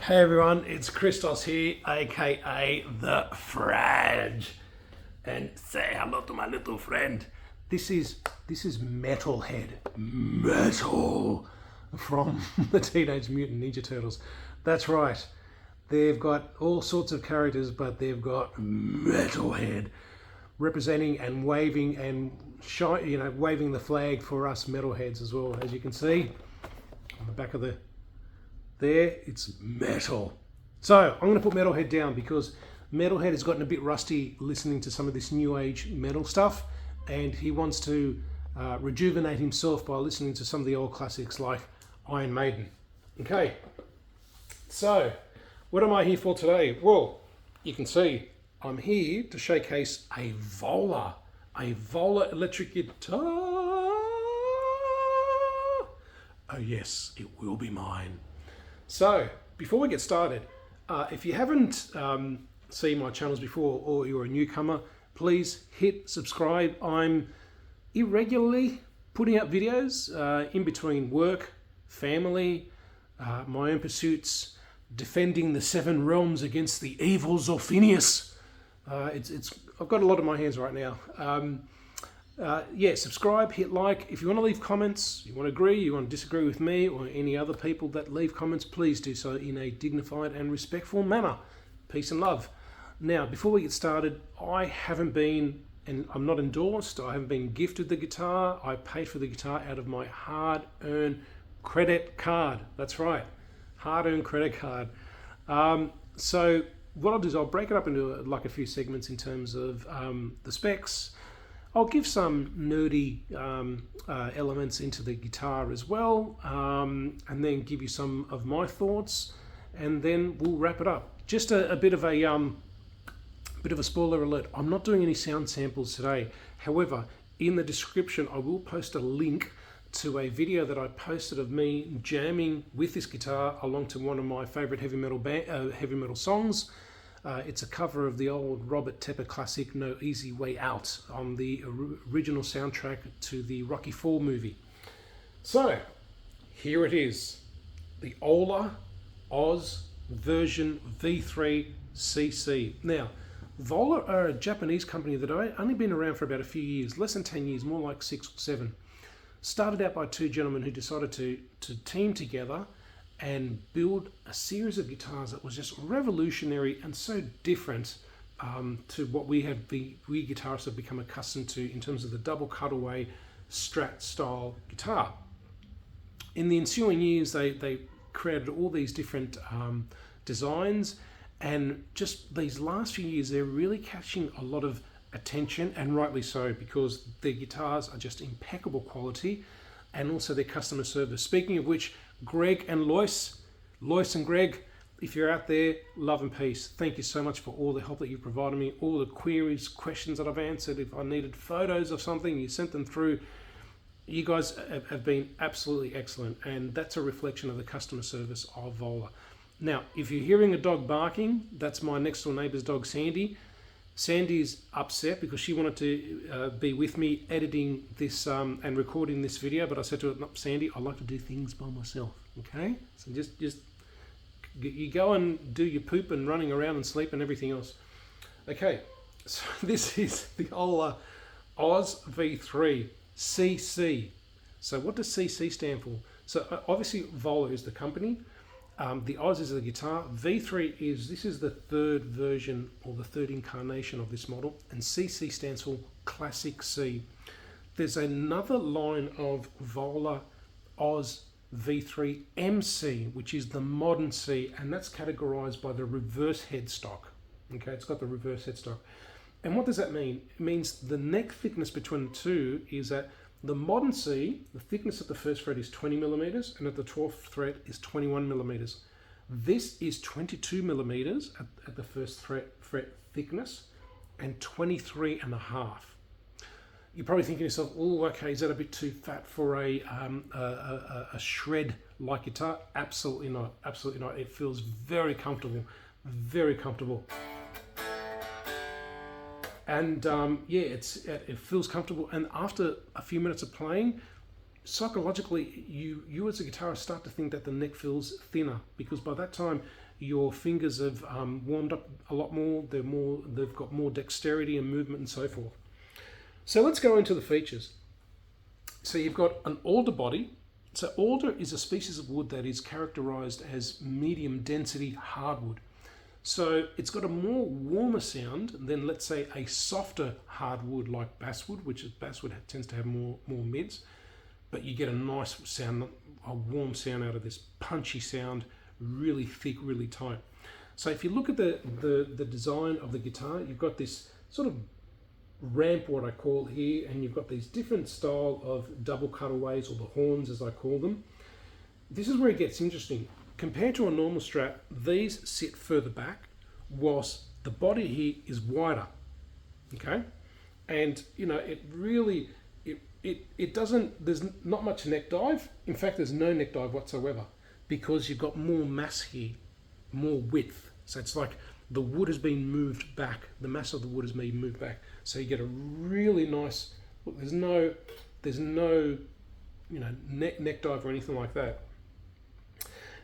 Hey everyone, it's Christos here, aka the FRAG, and say hello to my little friend. This is Metalhead, metal, from the Teenage Mutant Ninja Turtles. That's right, they've got all sorts of characters, but they've got Metalhead representing and waving waving the flag for us metalheads as well. As you can see on the back of there, it's metal. So I'm going to put Metalhead down because Metalhead has gotten a bit rusty listening to some of this new age metal stuff, and he wants to rejuvenate himself by listening to some of the old classics like Iron Maiden. Okay, so what am I here for today? Well, you can see I'm here to showcase a Vola electric guitar. Oh yes, it will be mine. So, before we get started, if you haven't seen my channels before or you're a newcomer, please hit subscribe. I'm irregularly putting out videos in between work, family, my own pursuits, defending the seven realms against the evil Zolfinius. I've got a lot on my hands right now. Subscribe, hit like. If you want to leave comments, you want to agree, you want to disagree with me or any other people that leave comments, please do so in a dignified and respectful manner. Peace and love. Now, before we get started, I haven't been, and I'm not endorsed, I haven't been gifted the guitar. I paid for the guitar out of my hard-earned credit card. That's right, hard-earned credit card. So what I'll do is I'll break it up into like a few segments in terms of the specs. I'll give some nerdy elements into the guitar as well, and then give you some of my thoughts, and then we'll wrap it up. Just a bit of a spoiler alert. I'm not doing any sound samples today. However, in the description, I will post a link to a video that I posted of me jamming with this guitar along to one of my favorite heavy metal songs. It's a cover of the old Robert Tepper classic No Easy Way Out on the original soundtrack to the Rocky IV movie. So, here it is. The Vola Oz V3 Cc. Now, Vola are a Japanese company that have only been around for about a few years, less than 10 years, more like 6 or 7. Started out by two gentlemen who decided to team together and build a series of guitars that was just revolutionary and so different to what we guitarists have become accustomed to in terms of the double cutaway Strat style guitar. In the ensuing years, they created all these different designs, and just these last few years, they're really catching a lot of attention, and rightly so, because their guitars are just impeccable quality, and also their customer service. Speaking of which, Greg and Lois and Greg, if you're out there, love and peace. Thank you so much for all the help that you've provided me, all the queries, questions that I've answered. If I needed photos of something, you sent them through. You guys have been absolutely excellent, and that's a reflection of the customer service of Vola. Now, if you're hearing a dog barking, that's my next door neighbour's dog, Sandy. Sandy's upset because she wanted to be with me editing this and recording this video, but I said to her, no, Sandy, I like to do things by myself, okay? So just you go and do your poop and running around and sleep and everything else. Okay, so this is the Vola Oz V3 Cc. So what does CC stand for? So obviously Vola is the company. The Oz is the guitar. V3 is the third version or the third incarnation of this model, and CC stands for Classic C. There's another line of Vola Oz V3 MC, which is the modern C, and that's categorized by the reverse headstock. Okay, it's got the reverse headstock. And what does that mean? It means the neck thickness between the two is that the modern C, the thickness at the first fret is 20 millimeters, and at the 12th fret is 21 millimeters. This is 22 millimeters at the first fret thickness, and 23 and a half. You're probably thinking to yourself, oh, okay, is that a bit too fat for a shred-like guitar? Absolutely not, absolutely not. It feels very comfortable, very comfortable. And it feels comfortable, and after a few minutes of playing, psychologically, you as a guitarist start to think that the neck feels thinner, because by that time your fingers have warmed up a lot more. They've got more dexterity and movement and so forth. So let's go into the features. So you've got an alder body. So alder is a species of wood that is characterized as medium density hardwood. So it's got a more warmer sound than, let's say, a softer hardwood like basswood, which is basswood tends to have more mids, but you get a nice sound, a warm sound out of this punchy sound, really thick, really tight. So if you look at the design of the guitar, you've got this sort of ramp, what I call here, and you've got these different style of double cutaways, or the horns as I call them. This is where it gets interesting. Compared to a normal Strat, these sit further back, whilst the body here is wider. Okay, and you know, it really it doesn't, there's not much neck dive. In fact, there's no neck dive whatsoever, because you've got more mass here, more width. So it's like the wood has been moved back, the mass of the wood has been moved back, so you get a really nice look. There's no you know, neck dive or anything like that.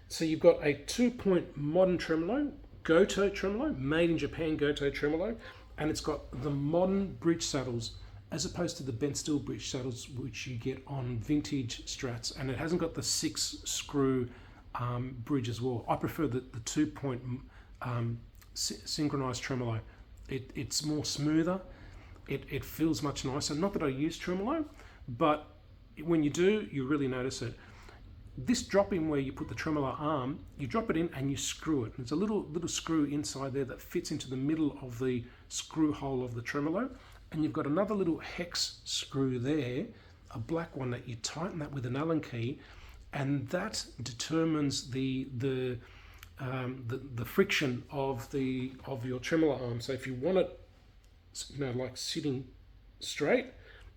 So you've got a 2-point modern tremolo, Goto tremolo, made in Japan Goto tremolo, and it's got the modern bridge saddles as opposed to the bent steel bridge saddles which you get on vintage Strats, and it hasn't got the 6 screw bridge as well. I prefer the 2-point synchronized tremolo. It's more smoother. It feels much nicer. Not that I use tremolo, but when you do, you really notice it. This drop in where you put the tremolo arm, you drop it in and you screw it. There's a little screw inside there that fits into the middle of the screw hole of the tremolo, and you've got another little hex screw there, a black one, that you tighten that with an Allen key, and that determines the friction of your tremolo arm. So if you want it, you know, like sitting straight,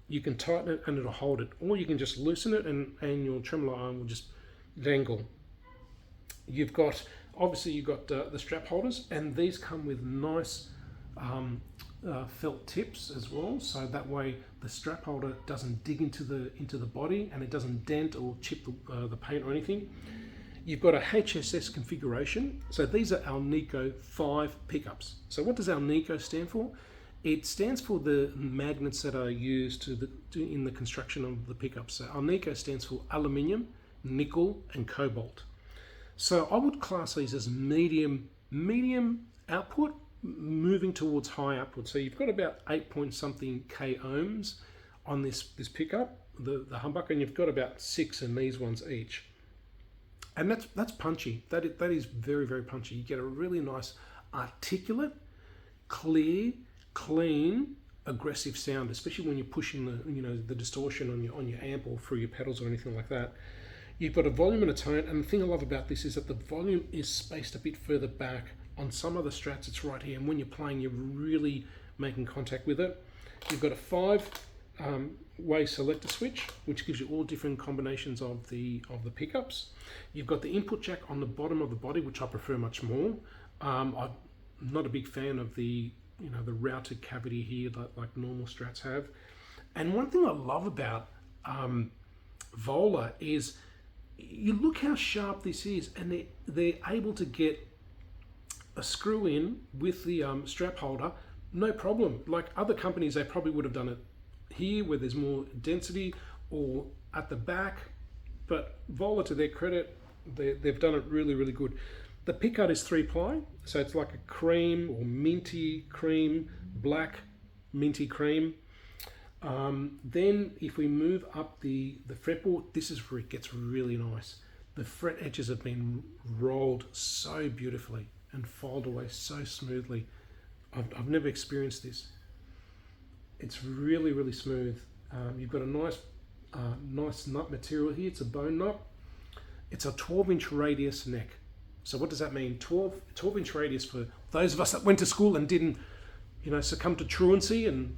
you can tighten it and it'll hold it, or you can just loosen it and your tremolo arm will just dangle. You've got, obviously you've got the strap holders, and these come with nice felt tips as well, so that way the strap holder doesn't dig into the body, and it doesn't dent or chip the paint or anything. You've got a HSS configuration. So these are Alnico 5 pickups. So what does Alnico stand for? It stands for the magnets that are used in the construction of the pickups. So Alnico stands for aluminium, nickel, and cobalt. So I would class these as medium output, moving towards high output. So you've got about 8 point something K ohms on this pickup, the humbucker, and you've got about 6 in these ones each. And that's punchy. That is very, very punchy. You get a really nice articulate, clear, clean, aggressive sound, especially when you're pushing the distortion on your amp or through your pedals or anything like that. You've got a volume and a tone, and the thing I love about this is that the volume is spaced a bit further back. On some other Strats it's right here, and when you're playing you're really making contact with it. You've got a 5-way selector switch, which gives you all different combinations of the pickups. You've got the input jack on the bottom of the body, which I prefer much more. I'm not a big fan of the routed cavity here like normal Strats have. And one thing I love about Vola is, you look how sharp this is, and they're able to get a screw in with the strap holder, no problem. Like other companies, they probably would have done it here where there's more density, or at the back, but Vola, to their credit, they've done it really, really good. The pickguard is 3-ply, so it's like a cream or minty cream, black minty cream. Then if we move up the fretboard, this is where it gets really nice. The fret edges have been rolled so beautifully and filed away so smoothly. I've never experienced this. It's really, really smooth. You've got a nice nut material here. It's a bone nut. It's a 12-inch radius neck. So what does that mean? 12-inch radius for those of us that went to school and didn't, succumb to truancy and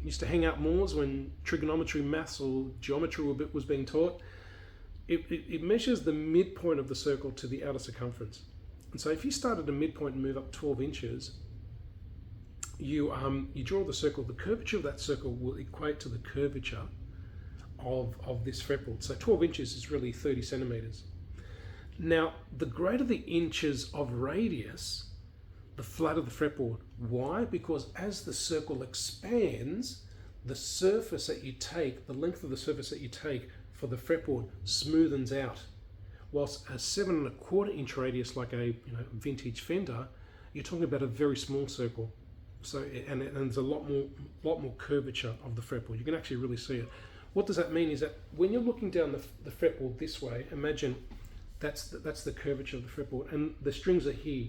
used to hang out moors when trigonometry, maths, or geometry was being taught. It measures the midpoint of the circle to the outer circumference. And so if you start at a midpoint and move up 12 inches, you draw the circle. The curvature of that circle will equate to the curvature of this fretboard. So 12 inches is really 30 centimeters. Now, the greater the inches of radius, the flatter the fretboard. Why? Because as the circle expands, the surface that you take, the length of the surface that you take for the fretboard smoothens out. Whilst a 7¼ inch radius, like a vintage Fender, you're talking about a very small circle. So and there's a lot more curvature of the fretboard. You can actually really see it. What does that mean is that when you're looking down the fretboard this way, imagine that's the curvature of the fretboard, and the strings are here.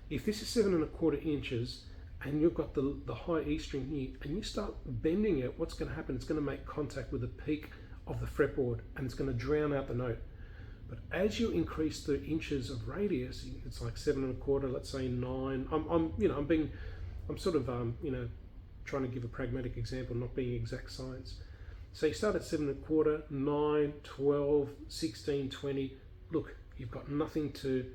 If this is 7¼ inches and you've got the high E string here, and you start bending it, what's going to happen? It's going to make contact with the peak of the fretboard, and it's going to drown out the note. But as you increase the inches of radius, it's like 7¼ let's say 9. I'm sort of trying to give a pragmatic example, not being exact science. So you start at 7¼ 9, 12, 16, 20. Look, you've got nothing to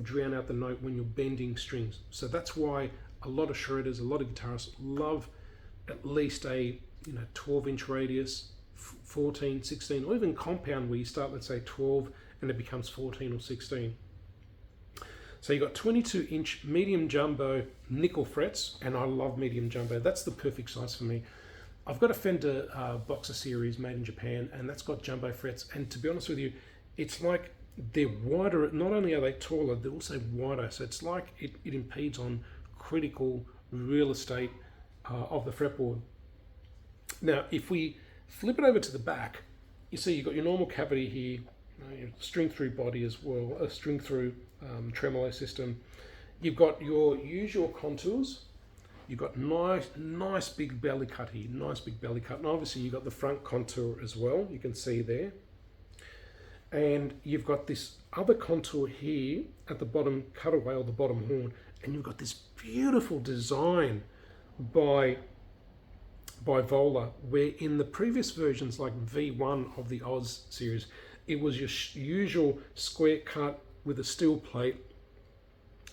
drown out the note when you're bending strings. So that's why a lot of shredders, a lot of guitarists love at least a 12 inch radius, 14, 16, or even compound where you start, let's say 12 and it becomes 14 or 16. So you've got 22 inch medium jumbo nickel frets, and I love medium jumbo. That's the perfect size for me. I've got a Fender Boxer series made in Japan, and that's got jumbo frets, and to be honest with you, it's like they're wider. Not only are they taller, they're also wider, so it's like it impedes on critical real estate of the fretboard. Now if we flip it over to the back, you see you've got your normal cavity here, your string through body as well, a string through tremolo system. You've got your usual contours. You've got nice big belly cut here, nice big belly cut, and obviously you've got the front contour as well, you can see there. And you've got this other contour here at the bottom cutaway, or the bottom horn, and you've got this beautiful design by Vola, where in the previous versions like V1 of the Oz series, it was your usual square cut with a steel plate,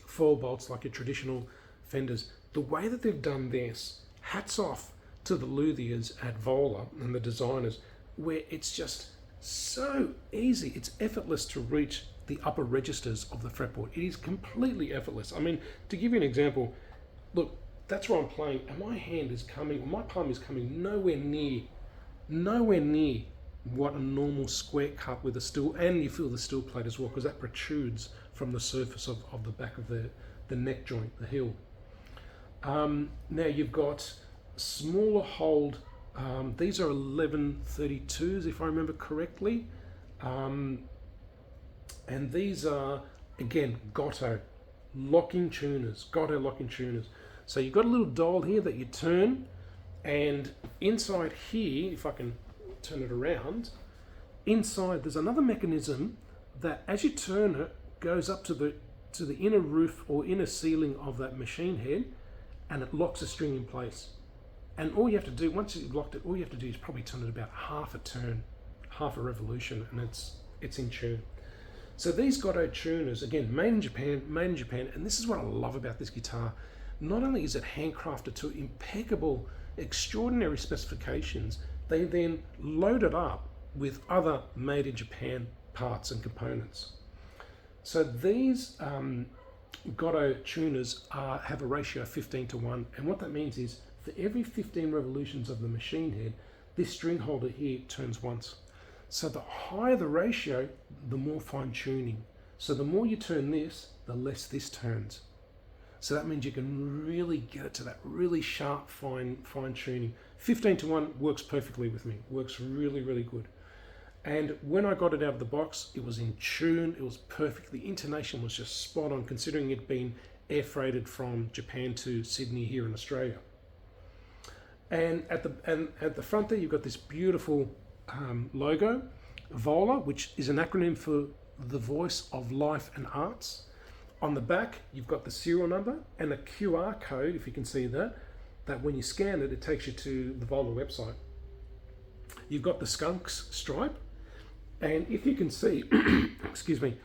4 bolts like your traditional Fenders. The way that they've done this, hats off to the luthiers at Vola and the designers, where it's just so easy, it's effortless to reach the upper registers of the fretboard. It is completely effortless. I mean, to give you an example, look, that's where I'm playing, and my hand is coming, or my palm is coming nowhere near what a normal square cut with a steel, and you feel the steel plate as well, because that protrudes from the surface of the back of the neck joint, the heel. Now you've got smaller hold, these are 1132s if I remember correctly, and these are again Goto locking tuners, So you've got a little dial here that you turn, and inside here, if I can turn it around, inside there's another mechanism that as you turn it goes up to the inner roof or inner ceiling of that machine head, and it locks the string in place. And all you have to do, once you've locked it, all you have to do is probably turn it about half a turn, half a revolution, and it's in tune. So these Goto tuners, again, made in Japan, and this is what I love about this guitar. Not only is it handcrafted to impeccable, extraordinary specifications, they then load it up with other made in Japan parts and components. So these Goto tuners have a ratio of 15:1, and what that means is for every 15 revolutions of the machine head, this string holder here turns once. So the higher the ratio, the more fine tuning. So the more you turn this, the less this turns. So that means you can really get it to that really sharp, fine tuning. 15:1 works perfectly with me, works really, really good. And when I got it out of the box, it was in tune, it was perfect. The intonation was just spot on, considering it being air freighted from Japan to Sydney here in Australia. And at the front there, you've got this beautiful logo, Vola, which is an acronym for the Voice of Life and Arts. On the back, you've got the serial number and a QR code, if you can see that when you scan it, it takes you to the Vola website. You've got the skunks stripe, and if you can see, excuse me,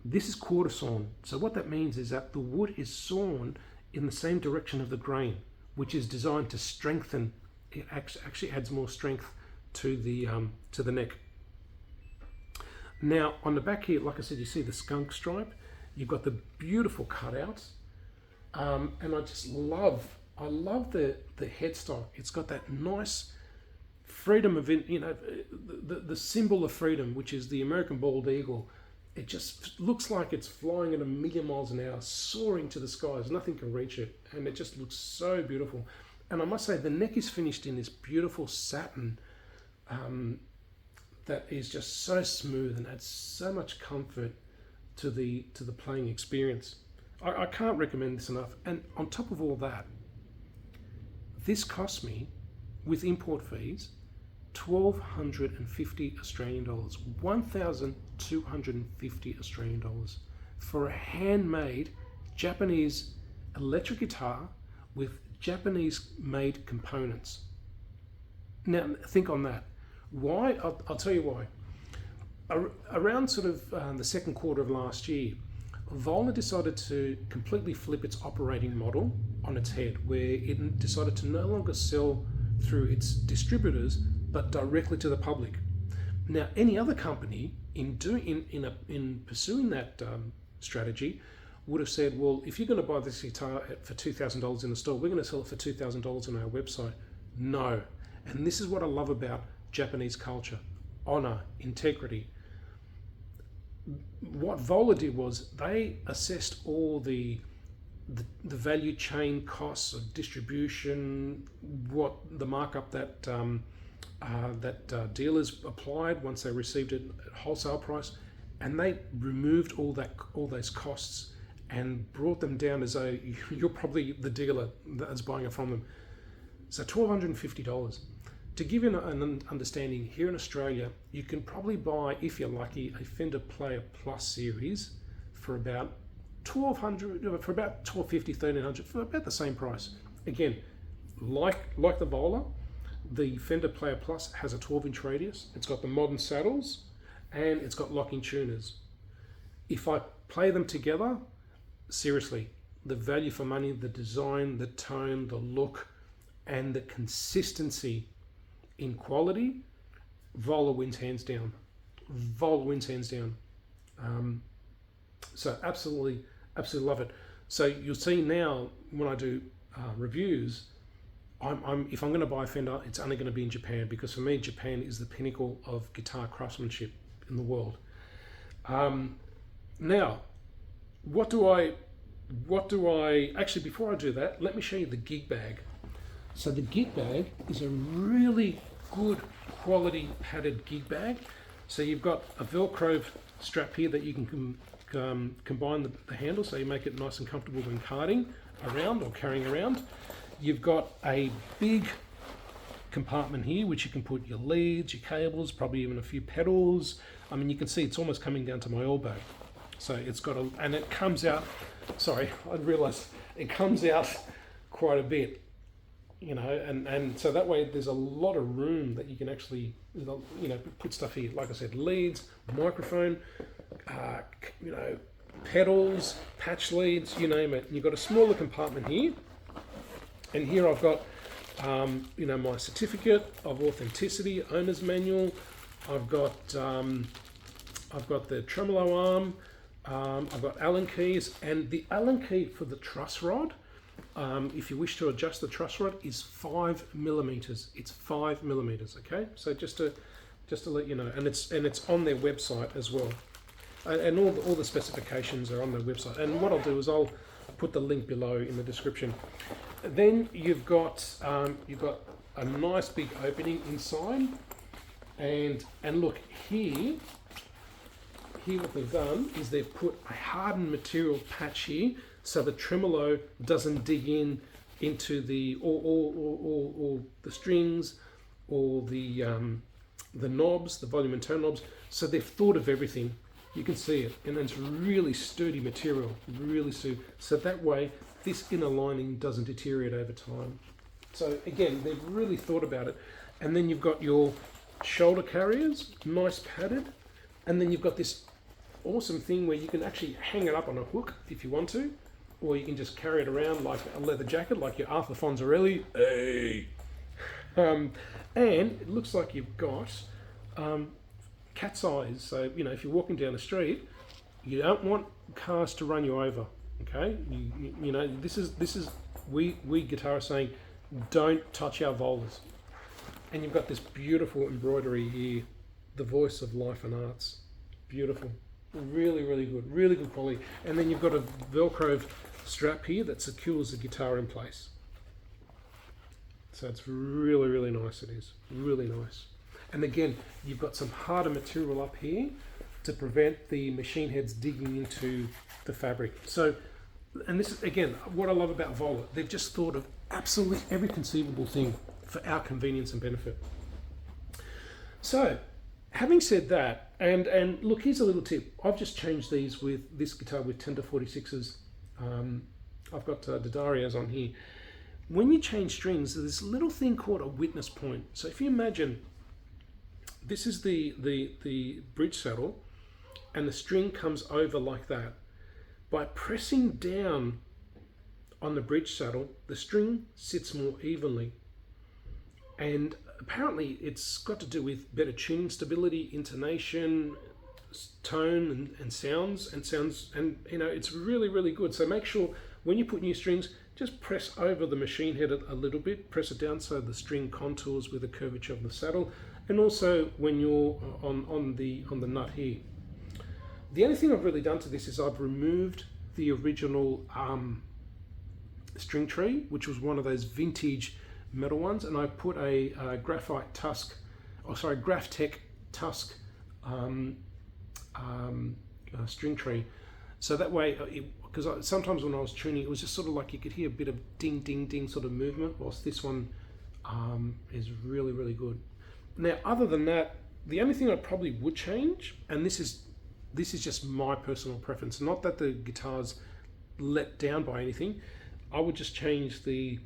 this is quarter sawn. So what that means is that the wood is sawn in the same direction of the grain, which is designed to strengthen it actually adds more strength to the neck. Now on the back here, like I said, you see the skunk stripe. You've got the beautiful cutouts, and I love the headstock. It's got that nice freedom of, the symbol of freedom, which is the American bald eagle. It just looks like it's flying at 1,000,000 miles an hour, soaring to the skies. Nothing can reach it, and it just looks so beautiful. And I must say, the neck is finished in this beautiful satin that is just so smooth and adds so much comfort to the playing experience. I can't recommend this enough. And on top of all that, this cost me, with import fees, 1,250 Australian dollars, 1,250 Australian dollars for a handmade Japanese electric guitar with Japanese made components. Now think on that. Why? I'll tell you why. Around sort of the second quarter of last year, Vola decided to completely flip its operating model on its head, where it decided to no longer sell through its distributors, but directly to the public. Now, any other company in pursuing that strategy would have said, well, if you're going to buy this guitar for $2,000 in the store, we're going to sell it for $2,000 on our website. No. And this is what I love about Japanese culture: honor, integrity. What Vola did was they assessed all the value chain costs of distribution, what the markup that dealers applied once they received it at wholesale price, and they removed all those costs and brought them down as though you're probably the dealer that's buying it from them. So $1,250. To give you an understanding, here in Australia, you can probably buy, if you're lucky, a Fender Player Plus series for about $1,200, for about $1,250, $1,300, for about the same price. Again, like the Vola, the Fender Player Plus has a 12-inch radius. It's got the modern saddles, and it's got locking tuners. If I play them together, seriously, the value for money, the design, the tone, the look, and the consistency in quality, Vola wins hands down. Vola wins hands down. So absolutely love it. So you'll see now when I do reviews, if I'm going to buy a Fender, it's only going to be in Japan, because for me, Japan is the pinnacle of guitar craftsmanship in the world. Now, what do I actually, before I do that, let me show you the gig bag. So the gig bag is a really good quality padded gig bag. So you've got a Velcro strap here that you can combine the handle, so you make it nice and comfortable when carting around or carrying around. You've got a big compartment here which you can put your leads, your cables, probably even a few pedals. I mean, you can see it's almost coming down to my elbow. So it's got and it comes out, sorry, I realised it comes out quite a bit, and so that way there's a lot of room that you can actually, put stuff here. Like I said, leads, microphone, pedals, patch leads, you name it. You've got a smaller compartment here, and here I've got, my certificate of authenticity, owner's manual. I've got the tremolo arm. I've got Allen keys, and the Allen key for the truss rod, if you wish to adjust the truss rod, is 5 millimeters. It's 5 millimeters. Okay, so just to let you know, and it's on their website as well, and all the specifications are on their website. And what I'll do is I'll put the link below in the description. Then you've got a nice big opening inside, and look here. Here what they've done is they've put a hardened material patch here, so the tremolo doesn't dig into the or the strings or the knobs, the volume and tone knobs. So they've thought of everything. You can see it, and it's really sturdy material, really sturdy. So that way, this inner lining doesn't deteriorate over time. So again, they've really thought about it. And then you've got your shoulder carriers, nice padded, and then you've got this awesome thing where you can actually hang it up on a hook if you want to, or you can just carry it around like a leather jacket, like your Arthur Fonzarelli. Hey, And it looks like you've got cat's eyes. So, you know, if you're walking down the street, you don't want cars to run you over. Okay, you know, this is we guitarists saying, don't touch our Volas. And you've got this beautiful embroidery here, the voice of life and arts. Beautiful, really good quality. And then you've got a Velcro strap here that secures the guitar in place. So it's really nice. It is really nice. And again, you've got some harder material up here to prevent the machine heads digging into the fabric. So, and this is again what I love about Vola. They've just thought of absolutely every conceivable thing for our convenience and benefit. So, having said that, and look, here's a little tip. I've just changed these with this guitar with Tender 46s. I've got Didarios on here. When you change strings, there's this little thing called a witness point. So if you imagine, this is the bridge saddle, and the string comes over like that. By pressing down on the bridge saddle, the string sits more evenly. And apparently it's got to do with better tuning stability, intonation, tone and sounds, and you know, it's really good. So make sure when you put new strings, just press over the machine head a little bit, press it down so the string contours with the curvature of the saddle, and also when you're on the nut here. The only thing I've really done to this is I've removed the original string tree, which was one of those vintage metal ones, and I put a graphite tusk, Graphtec tusk string tree. So that way, because sometimes when I was tuning, it was just sort of like you could hear a bit of ding ding ding sort of movement, whilst this one is really good. Now, other than that, the only thing I probably would change, and this is just my personal preference, not that the guitar's let down by anything, I would just change the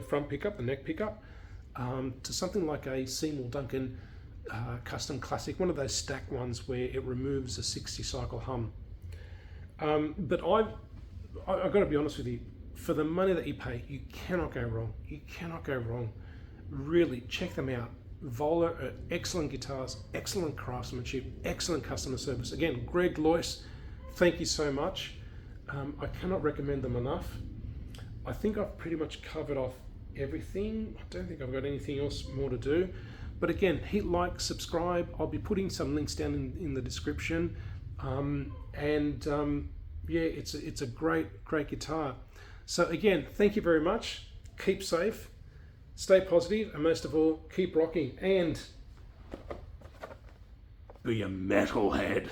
front pickup, the neck pickup, to something like a Seymour Duncan custom classic, one of those stack ones where it removes a 60 cycle hum. But I've got to be honest with you, for the money that you pay, you cannot go wrong. You cannot go wrong. Really, check them out. Vola are excellent guitars, excellent craftsmanship, excellent customer service. Again, Greg Loyce, thank you so much. I cannot recommend them enough. I think I've pretty much covered off everything. I don't think I've got anything else more to do. But again, hit like, subscribe. I'll be putting some links down in the description. Yeah, it's a great guitar. So again, thank you very much. Keep safe, stay positive, and most of all, keep rocking and be a metalhead.